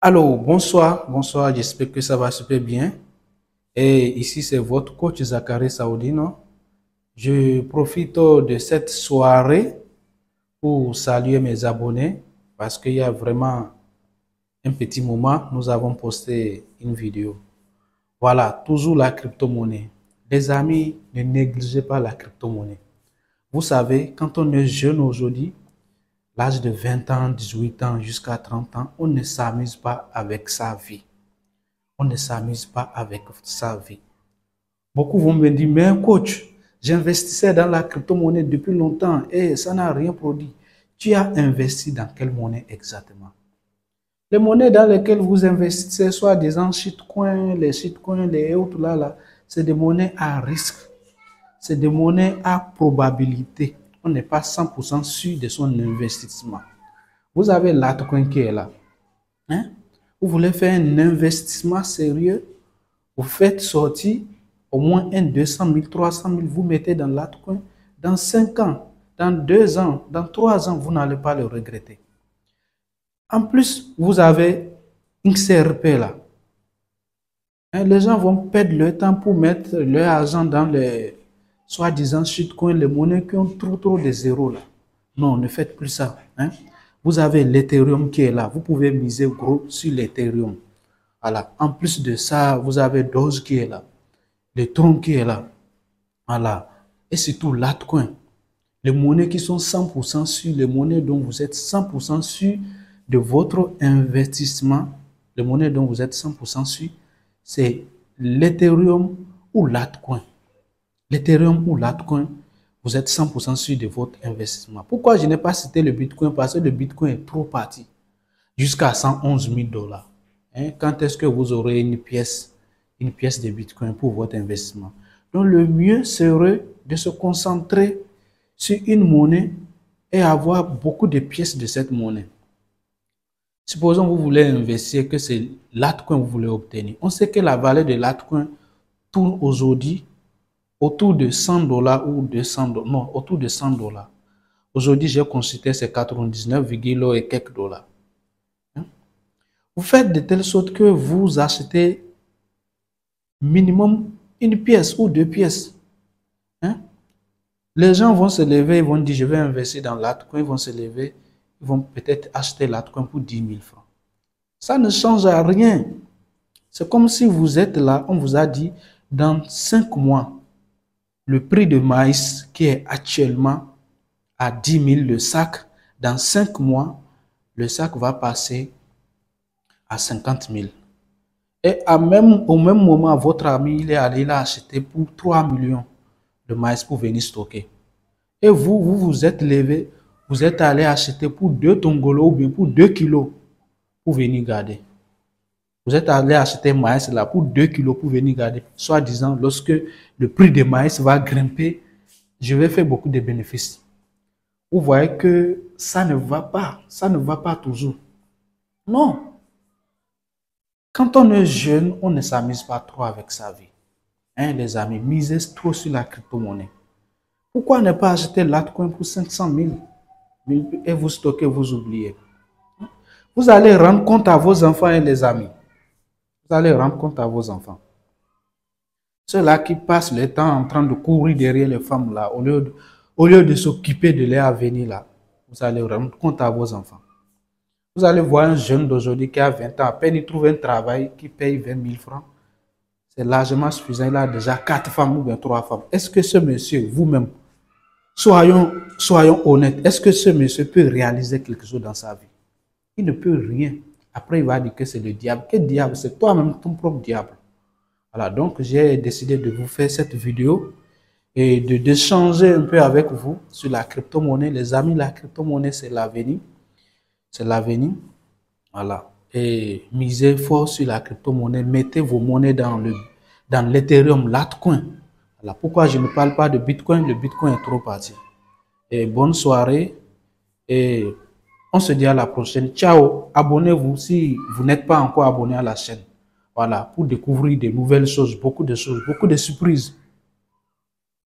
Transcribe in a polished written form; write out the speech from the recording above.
Alors, bonsoir, j'espère que ça va super bien. Et ici, c'est votre coach Zachary Saoudino. Je profite de cette soirée pour saluer mes abonnés parce qu'il y a vraiment un petit moment, nous avons posté une vidéo. Voilà, toujours la crypto-monnaie. Les amis, ne négligez pas la crypto-monnaie. Vous savez, quand on est jeune aujourd'hui, l'âge de 20 ans, 18 ans jusqu'à 30 ans, on ne s'amuse pas avec sa vie. On ne s'amuse pas avec sa vie. Beaucoup vont me dire, mais coach, j'investissais dans la crypto-monnaie depuis longtemps et ça n'a rien produit. Tu as investi dans quelle monnaie exactement? Les monnaies dans lesquelles vous investissez, soit disant shitcoin, les autres là, c'est des monnaies à risque. C'est des monnaies à probabilité. On n'est pas 100% sûr de son investissement. Vous avez l'altcoin qui est là. Hein? Vous voulez faire un investissement sérieux, vous faites sortir au moins un 200 000, 300 000, vous mettez dans l'altcoin. Dans 5 ans, dans 2 ans, dans 3 ans, vous n'allez pas le regretter. En plus, vous avez une CRP là. Les gens vont perdre leur temps pour mettre leur argent dans les soi-disant shitcoins, les monnaies qui ont trop de zéros là. Non, ne faites plus ça. Hein? Vous avez l'Ethereum qui est là. Vous pouvez miser gros sur l'Ethereum. Voilà. En plus de ça, vous avez Doge qui est là. Le Tron qui est là. Voilà. Et surtout l'altcoin. Les monnaies qui sont 100% sûres, les monnaies dont vous êtes 100% sûr de votre investissement, les monnaies dont vous êtes 100% sûr, c'est l'Ethereum ou l'altcoin. L'Ethereum ou l'altcoin, vous êtes 100% sûr de votre investissement. Pourquoi je n'ai pas cité le Bitcoin? Parce que le Bitcoin est trop parti. Jusqu'à 111 000 $. Hein? Quand est-ce que vous aurez une pièce de Bitcoin pour votre investissement? Donc, le mieux serait de se concentrer sur une monnaie et avoir beaucoup de pièces de cette monnaie. Supposons que vous voulez investir, que c'est l'altcoin que vous voulez obtenir. On sait que la valeur de l'altcoin tourne aujourd'hui autour de 100 $ ou 200 $. Non, autour de 100 $. Aujourd'hui, j'ai consulté c'est 99, et quelques dollars. Vous faites de telle sorte que vous achetez minimum une pièce ou 2 pièces. Les gens vont se lever, ils vont dire je vais investir dans l'altcoin, ils vont se lever, ils vont peut-être acheter l'altcoin pour 10 000 francs. Ça ne change à rien. C'est comme si vous êtes là, on vous a dit dans 5 mois, le prix de maïs qui est actuellement à 10 000 le sac, dans 5 mois, le sac va passer à 50 000. Et au même moment, votre ami, il est allé l'acheter pour 3 millions de maïs pour venir stocker. Et vous êtes levé, vous êtes allé acheter pour 2 tongolos ou bien pour 2 kilos pour venir garder. Vous êtes allé acheter maïs là pour 2 kilos pour venir garder. Soit disant, lorsque le prix de maïs va grimper, je vais faire beaucoup de bénéfices. Vous voyez que ça ne va pas toujours. Non. Quand on est jeune, on ne s'amuse pas trop avec sa vie. Hein, les amis, misez trop sur la crypto-monnaie. Pourquoi ne pas acheter l'altcoin pour 500 000 et vous stockez, vous oubliez? Vous allez rendre compte à vos enfants et les amis. Vous allez rendre compte à vos enfants. Ceux-là qui passent le temps en train de courir derrière les femmes là, au lieu de s'occuper de leur avenir là, vous allez rendre compte à vos enfants. Vous allez voir un jeune d'aujourd'hui qui a 20 ans, à peine il trouve un travail qui paye 20 000 francs. C'est largement suffisant. Il a déjà 4 femmes ou bien 3 femmes. Est-ce que ce monsieur, vous-même, soyons honnêtes, est-ce que ce monsieur peut réaliser quelque chose dans sa vie? Il ne peut rien. Après, il va dire que c'est le diable. Quel diable? C'est toi-même ton propre diable. Voilà, donc j'ai décidé de vous faire cette vidéo et d'échanger un peu avec vous sur la crypto-monnaie. Les amis, la crypto-monnaie, c'est l'avenir. C'est l'avenir. Voilà. Et misez fort sur la crypto-monnaie. Mettez vos monnaies dans l'Ethereum, l'altcoin. Voilà. Pourquoi je ne parle pas de Bitcoin? Le Bitcoin est trop parti. Et bonne soirée. Et on se dit à la prochaine. Ciao. Abonnez-vous si vous n'êtes pas encore abonné à la chaîne. Voilà. Pour découvrir de nouvelles choses, beaucoup de surprises.